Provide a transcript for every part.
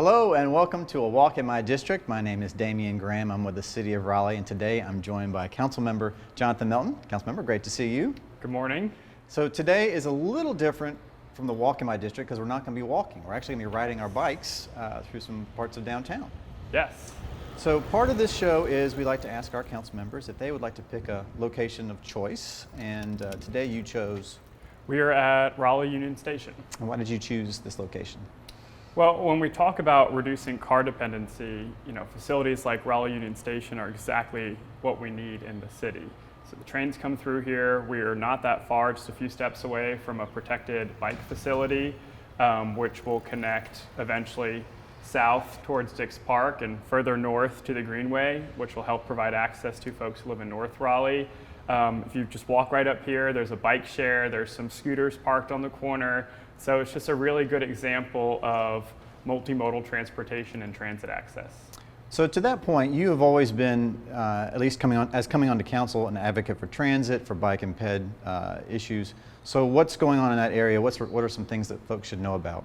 Hello and welcome to A Walk in My District. My name is Damien Graham. I'm with the City of Raleigh, and today I'm joined by Councilmember Jonathan Melton. Councilmember, great to see you. Good morning. So today is a little different from the Walk in My District because we're not going to be walking. We're actually going to be riding our bikes through some parts of downtown. Yes. So part of this show is we like to ask our council members if they would like to pick a location of choice, and today you chose. We are at Raleigh Union Station. And why did you choose this location? Well, when we talk about reducing car dependency, facilities like Raleigh Union Station are exactly what we need in the city. So the trains come through here. We are not that far, just a few steps away from a protected bike facility, which will connect eventually south towards Dix Park and further north to the Greenway, which will help provide access to folks who live in North Raleigh. If you just walk right up here, there's a bike share, there's some scooters parked on the corner. So it's just a really good example of multimodal transportation and transit access. So to that point, you have always been, at least coming onto council, an advocate for transit, for bike and ped issues. So what's going on in that area? What are some things that folks should know about?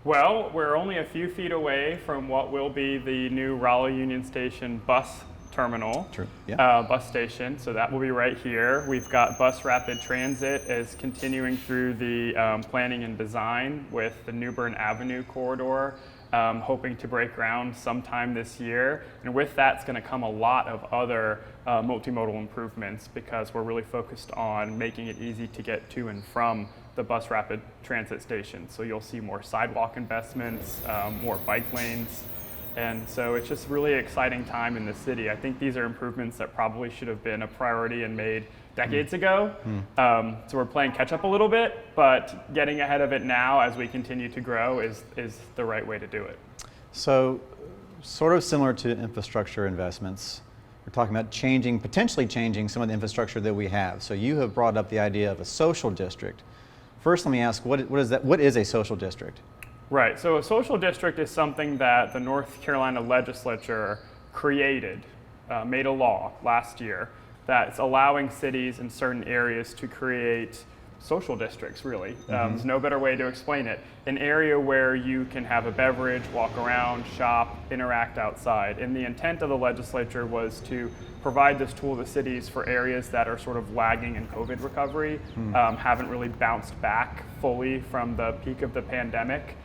Well, we're only a few feet away from what will be the new Raleigh Union Station bus terminal. True. Yeah. Bus station, so that will be right here. We've got Bus Rapid Transit is continuing through the planning and design with the New Bern Avenue corridor, hoping to break ground sometime this year. And with that's going to come a lot of other multimodal improvements because we're really focused on making it easy to get to and from the Bus Rapid Transit station. So you'll see more sidewalk investments, more bike lanes. And so it's just really exciting time in the city. I think these are improvements that probably should have been a priority and made decades ago. So we're playing catch up a little bit, but getting ahead of it now as we continue to grow is the right way to do it. So sort of similar to infrastructure investments, we're talking about potentially changing some of the infrastructure that we have. So you have brought up the idea of a social district. First, let me ask, what is that? What is a social district? Right, so a social district is something that the North Carolina legislature created, made a law last year that's allowing cities in certain areas to create social districts, really. There's no better way to explain it. An area where you can have a beverage, walk around, shop, interact outside. And the intent of the legislature was to provide this tool to cities for areas that are sort of lagging in COVID recovery, haven't really bounced back fully from the peak of the pandemic.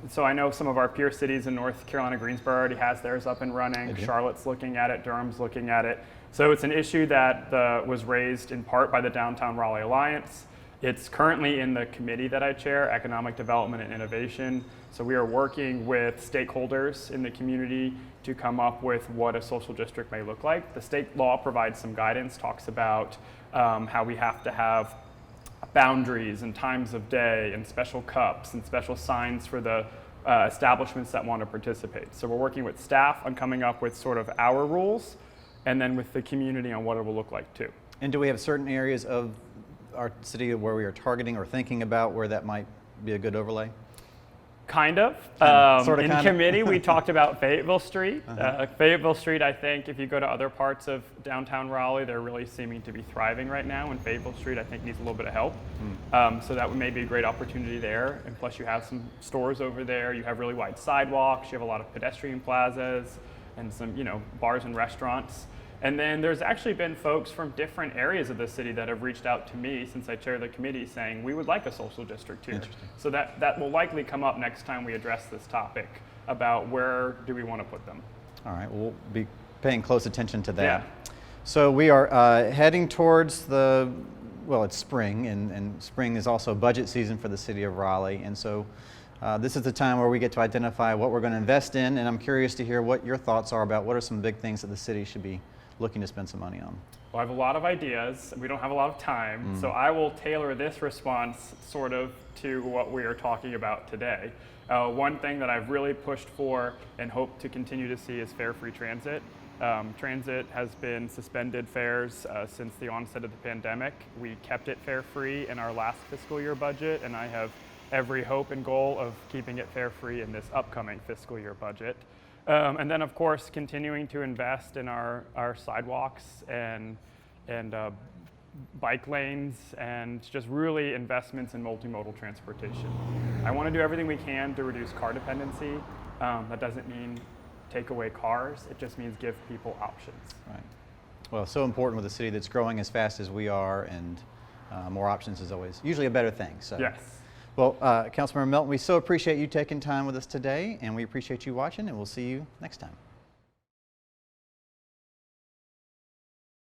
So I know some of our peer cities in North Carolina, Greensboro already has theirs up and running. Charlotte's looking at it, Durham's looking at it. So it's an issue that was raised in part by the Downtown Raleigh Alliance. It's currently in the committee that I chair, Economic Development and Innovation. So we are working with stakeholders in the community to come up with what a social district may look like. The state law provides some guidance, talks about how we have to have boundaries and times of day and special cups and special signs for the establishments that want to participate. So we're working with staff on coming up with sort of our rules and then with the community on what it will look like too. And do we have certain areas of our city where we are targeting or thinking about where that might be a good overlay? Kind of. In committee, we talked about Fayetteville Street. Fayetteville Street, I think, if you go to other parts of downtown Raleigh, they're really seeming to be thriving right now. And Fayetteville Street, I think, needs a little bit of help. So that may be a great opportunity there. And plus, you have some stores over there. You have really wide sidewalks. You have a lot of pedestrian plazas and some, bars and restaurants. And then there's actually been folks from different areas of the city that have reached out to me since I chair the committee saying, we would like a social district here. So that will likely come up next time we address this topic about where do we want to put them. All right, we'll be paying close attention to that. Yeah. So we are heading towards it's spring, and spring is also budget season for the city of Raleigh. And so this is the time where we get to identify what we're going to invest in, and I'm curious to hear what your thoughts are about what are some big things that the city should be looking to spend some money on. Well, I have a lot of ideas. We don't have a lot of time, so I will tailor this response sort of to what we are talking about today. One thing that I've really pushed for and hope to continue to see is fare-free transit. Transit has been suspended fares since the onset of the pandemic. We kept it fare-free in our last fiscal year budget, and I have every hope and goal of keeping it fare-free in this upcoming fiscal year budget. And then, of course, continuing to invest in our sidewalks and bike lanes, and just really investments in multimodal transportation. I want to do everything we can to reduce car dependency. That doesn't mean take away cars, it just means give people options. Right. Well, so important with a city that's growing as fast as we are, and more options is always usually a better thing. So. Yes. Well, Councilmember Melton, we so appreciate you taking time with us today, and we appreciate you watching, and we'll see you next time.